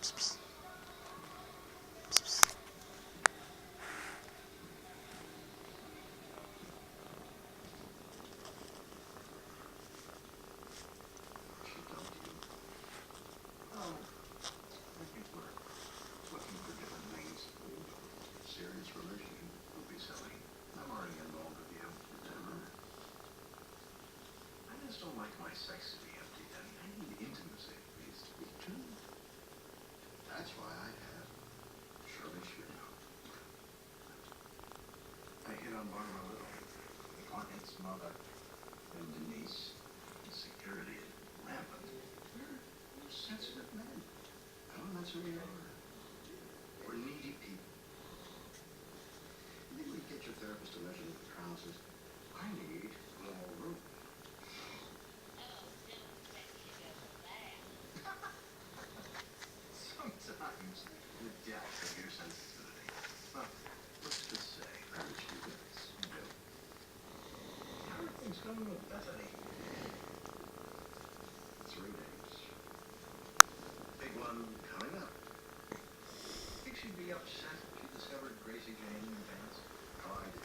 Oh, I think we're looking for different things. Serious relationship would be silly. I'm already involved with you. I just don't like my sex to be empty, Danny. I need intimacy. Me too. That's why I have Shirley Shrigo. I hit on Barbara Little, the client's mother, and Denise. Insecurity is rampant. We're sensitive men. Oh, that's who we are. We're needy people. You think we get your therapist to measure the trousers? I need more room. Sometimes the depth of your sensitivity. Well, let's just say average few minutes. You do. How are things going with Bethany? 3 days. Big one coming up. Think she'd be upset if she discovered Gracie Jane in advance? Oh, I do.